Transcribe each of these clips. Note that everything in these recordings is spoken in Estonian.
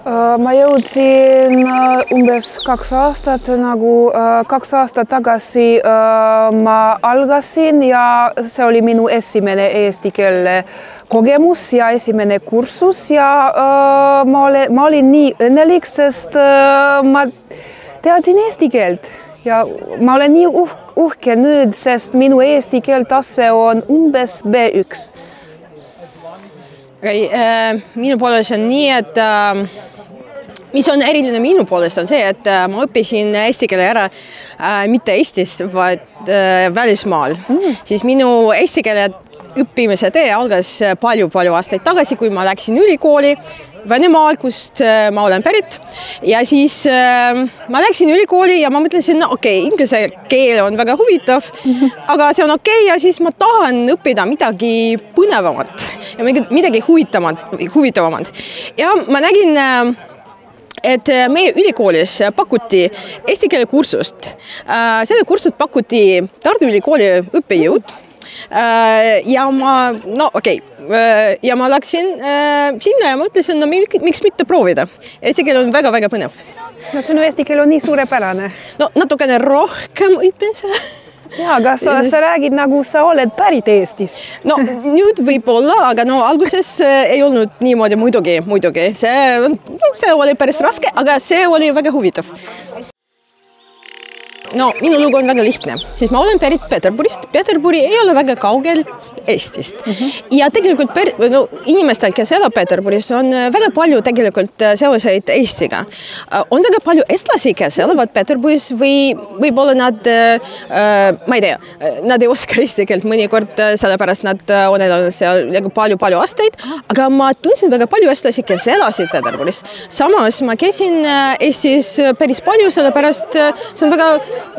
Ma jõudsin umbes 2 aastat, nagu 2 aastat tagasi ma algasin ja see oli minu esimene eesti keele kogemus ja esimene kursus ja ma olin nii õnnelik, sest ma teadsin eesti keelt ja ma olen nii uhke nüüd, sest minu eesti keele tase on umbes B1. Minu poolest on nii, et mis on eriline minu poolest on see, et ma õppisin eesti keele ära mitte Eestis, vaid välismaal. Siis minu eesti keele õppimise tee algas palju aastaid tagasi, kui ma läksin ülikooli Venemaal, kust ma olen pärit. Ja siis ma läksin ülikooli ja ma mõtlesin, no okei, inglise keel on väga huvitav, aga see on okei ja siis ma tahan õppida midagi põnevamat ja midagi huvitavamat. Ja ma nägin, et meie ülikoolis pakuti eesti keele kursust. Seda kursust pakuti Tartu Ülikooli õppejõud. Ja ma läksin sinna ja ma ütlesin, no miks mitte proovida. Eesti keel on väga põnev. No sinu eesti keel on nii suurepärane. No natukene rohkem õppin seda. Ja, aga sa räägid nagu sa oled pärit Eestis. No nüüd võib-olla, aga no alguses ei olnud niimoodi muidugi. See oli päris raske, aga see oli väga huvitav. No minu lugu on väga lihtne, siis ma olen pärit Peterburist. Peterburi ei ole väga kaugel Eestist. Ja tegelikult inimestel, kes elab Peterburis, on väga palju tegelikult seoseid Eestiga. On väga palju eestlasi, kes elavad Peterburis või võib-olla nad, ma ei tea, nad ei oska eesti keelt mõnikord, sellepärast nad on elanud seal palju aastaid, aga ma tundsin väga palju eestlasi, kes elasid Peterburis. Samas ma käisin Eestis päris palju, sellepärast see on väga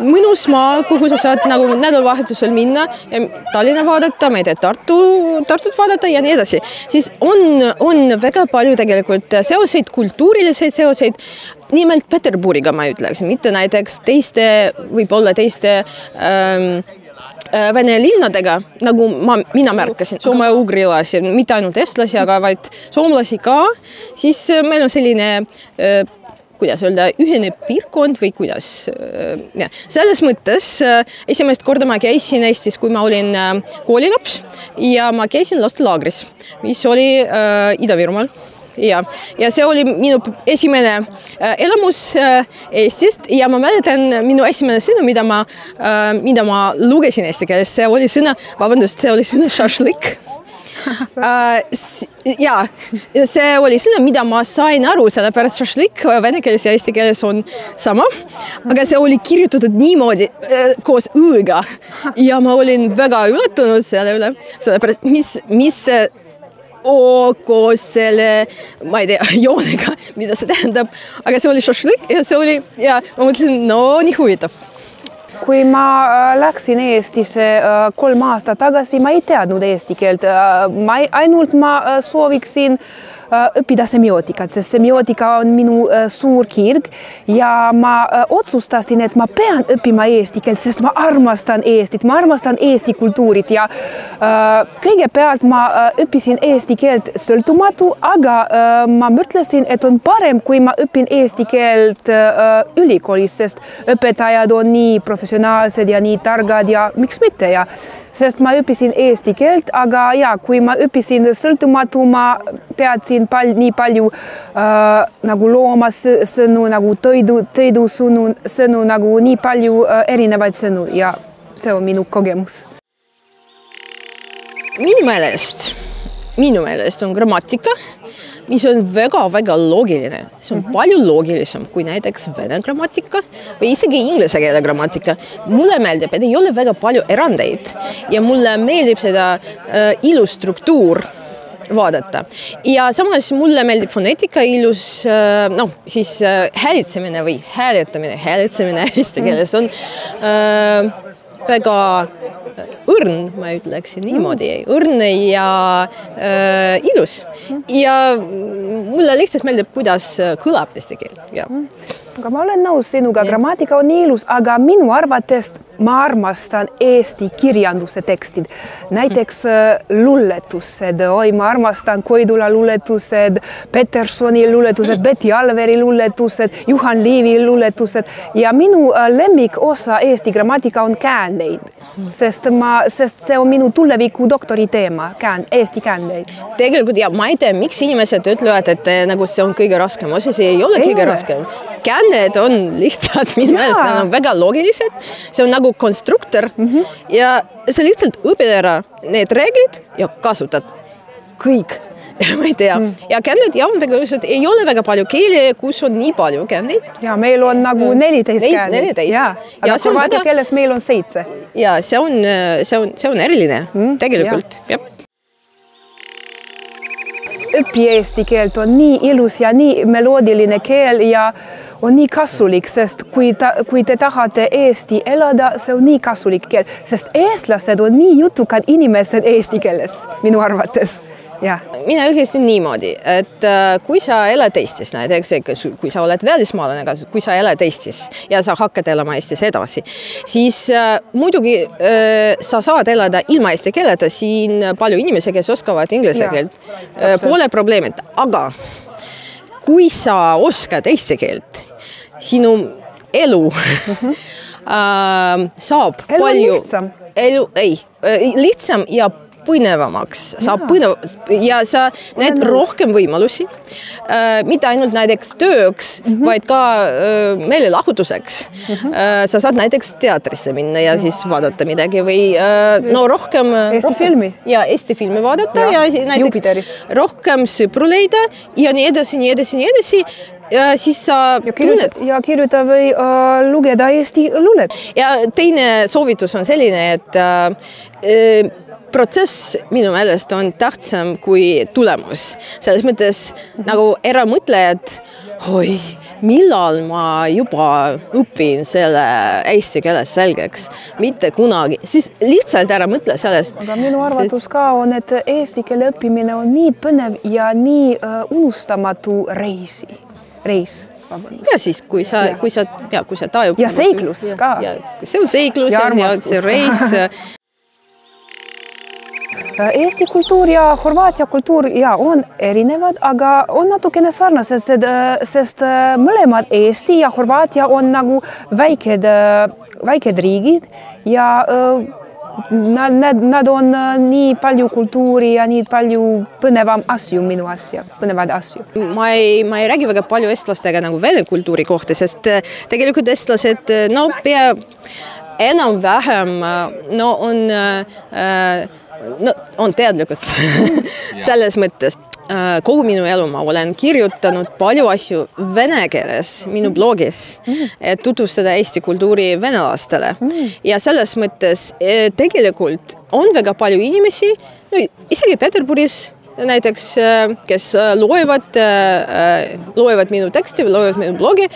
mõnus maa, kuhu sa saad nagu nädalavahetusel minna ja Tallinna vaadata, ma ei tea, Tartut vaadata ja nii edasi. Siis on väga palju tegelikult seoseid, kultuurilised seoseid, nimelt Peterburiga ma ütleksin, mitte näiteks võib-olla teiste Vene linnadega, nagu mina märkasin, soome-ugrilasi, mitte ainult eestlasi, aga vaid soomlasi ka, siis meil on selline kuidas öelda, ühine piirkond või kuidas. Selles mõttes esimest korda ma käisin Eestis, kui ma olin koolilaps ja ma käisin lastelaagris, mis oli Ida-Virumaal. Ja see oli minu esimene elamus Eestist ja ma mäletan minu esimene sõna, mida ma lugesin eesti keeles, see oli sõna šašlik. Ja see oli sõna, mida ma sain aru, sellepärast šašlik vene keeles ja eesti keeles on sama, aga see oli kirjutatud niimoodi koos õõga ja ma olin väga üllatunud selle üle, sellepärast mis koos selle, ma ei tea, joonega, mida see tähendab, aga see oli šašlik ja ma mõtlesin, no nii huvitav. Kui ma läksin Eestisse 3 aastat tagasi, ma ei teadnud eesti keelt. Ainult ma sooviksin õppida semiootikat, sest semiootika on minu suur kirg ja ma otsustasin, et ma pean õppima eesti keelt, sest ma armastan Eestit, ma armastan Eesti kultuurit ja kõigepealt ma õppisin eesti keelt sõltumatu, aga ma mõtlesin, et on parem, kui ma õpin eesti keelt ülikoolis, sest õpetajad on nii professionaalsed ja nii targad ja miks mitte ja sest ma õppisin eesti keelt, aga ja, kui ma õppisin sõltumatu, ma teadsin nii palju nagu loomasõnu, nagu toidusõnu, nagu nii palju erinevaid sõnu ja see on minu kogemus. Minu meelest on grammatika, mis on väga loogiline. See on palju loogilisem kui näiteks vene grammatika või isegi inglise keele grammatika. Mulle meeldib, et ei ole väga palju erandeid ja mulle meeldib seda ilus struktuur vaadata. Ja samas mulle meeldib foneetika ilus, siis häälitsemine või hääletamine eesti keeles on väga õrn, ma ütleksin niimoodi, õrn ja ilus. Ja mulle lihtsalt meeldib, kuidas kõlab eesti keel. Aga ma olen nõus sinuga, grammatika on nii ilus, aga minu arvates ma armastan Eesti kirjanduse tekstid. Näiteks luuletused, ma armastan Koidula luuletused, Petersoni luuletused, Betty Alveri luuletused, Juhan Liivi luuletused ja minu lemmikosa Eesti grammatika on käändeid, sest see on minu tuleviku doktori teema, Eesti käändeid. Tegelikult ja ma ei tea, miks inimesed ütlevad, et nagu see on kõige raskem osa, see ei ole kõige raskem. Kääned on lihtsalt minu meelest, need on väga loogilised, see on nagu konstruktor ja sa lihtsalt õpid ära need reeglid ja kasutad kõik. Ma ei tea. Ja kääned on väga õigused, ei ole väga palju keeli, kus on nii palju käändeid. Ja meil on nagu 14 käändeid. 14. Aga horvaatia keeles meil on 7. Ja see on eriline tegelikult. Õpi eesti keelt on nii ilus ja nii meloodiline keel ja on nii kasulik, sest kui te tahate Eesti elada, see on nii kasulik keel, sest eestlased on nii jutukad inimesed eesti keeles, minu arvates. Ja. Mina ütlesin niimoodi, et kui sa elad Eestis, näiteks kui sa oled välismaalane, kui sa elad Eestis ja sa hakkad elama Eestis edasi, siis muidugi sa saad elada ilma eesti keeleta, siin palju inimesi, kes oskavad inglise keelt, pole probleemid, aga kui sa oskad eesti keelt, sinu elu saab palju lihtsam ja põnevamaks, saab ja sa näed rohkem võimalusi, mitte ainult näiteks tööks, vaid ka meelelahutuseks. Sa saad näiteks teatrisse minna ja siis vaadata midagi või rohkem Eesti filmi. Ja Eesti filmi vaadata ja näiteks rohkem sõpru leida ja nii edasi. Ja siis sa tunned. Ja kirjuta või lugeda Eesti luulet. Ja teine soovitus on selline, et protsess minu meelest on tähtsam kui tulemus. Selles mõttes nagu ära mõtled, millal ma juba õpin selle eesti keeles selgeks, mitte kunagi. Siis lihtsalt ära mõtle sellest. Aga minu arvatus ka on, et eesti keele õppimine on nii põnev ja nii unustamatu reis. Ja siis, kui sa tajub. Ja seiklus ka. See on seiklus ja see reis. Eesti kultuur ja Horvaatia kultuur on erinevad, aga on natukene sarnased, sest mõlemad Eesti ja Horvaatia on nagu väiked riigid ja nad on nii palju kultuuri ja nii palju põnevad asju. Ma ei räägi väga palju eestlastega nagu vene kultuuri kohta, sest tegelikult eestlased enam-vähem on teadlikud selles mõttes. Kogu minu elu ma olen kirjutanud palju asju vene keeles minu blogis, et tutvustada Eesti kultuuri venelastele. Ja selles mõttes tegelikult on väga palju inimesi, isegi Peterburis näiteks, kes loevad minu teksti või loevad minu blogi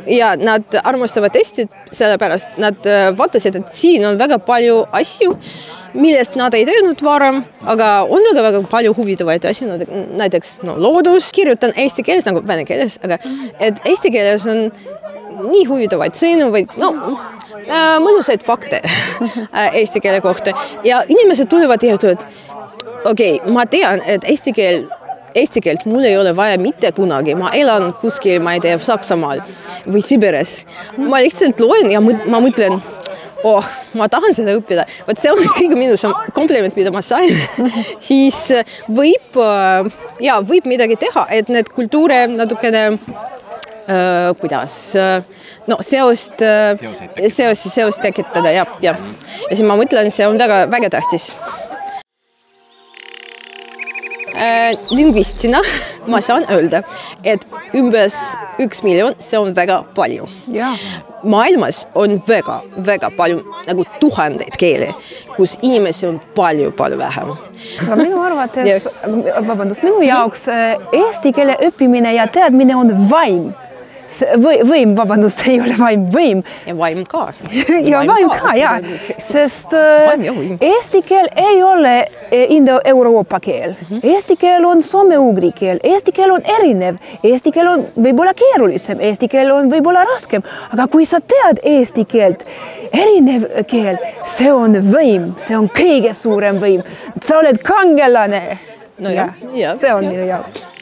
ja nad armastavad Eestit, sellepärast nad vaatasid, et siin on väga palju asju, millest nad ei teadnud varem, aga on väga palju huvitavaid asju, näiteks loodus. Kirjutan eesti keeles nagu vene keeles, aga et eesti keeles on nii huvitavaid sõnu või mõnusaid fakte eesti keele kohta ja inimesed tulevad ja ütlevad, ma tean, et eesti keelt mul ei ole vaja mitte kunagi. Ma elan kuskil, ma ei tea, Saksamaal või Siberis. Ma lihtsalt loen ja ma mõtlen, ma tahan seda õppida. Võt see on kõige minu kompliment, mida ma sain. Siis võib midagi teha, et need kultuure natukene seost tekitada. Ja siis ma mõtlen, see on väga tähtis. Lingvistina ma saan öelda, et umbes 1 miljon, see on väga palju. Maailmas on väga palju, nagu tuhandeid keeli, kus inimesi on palju vähem. Aga minu arvates, minu jaoks eesti keele õppimine ja teadmine on vaim. võim, vabandust, ei ole võim. Ja vaim ka. Ja vaim ka, jaa. Sest eesti keel ei ole Indo-Euroopa keel. Eesti keel on soome-ugri keel. Eesti keel on erinev. Eesti keel on võib-olla keerulisem. Eesti keel on võib-olla raskem. Aga kui sa tead eesti keelt, erinev keel, see on võim. See on kõige suurem võim. Sa oled kangelane. No jah. See on minu jaoks.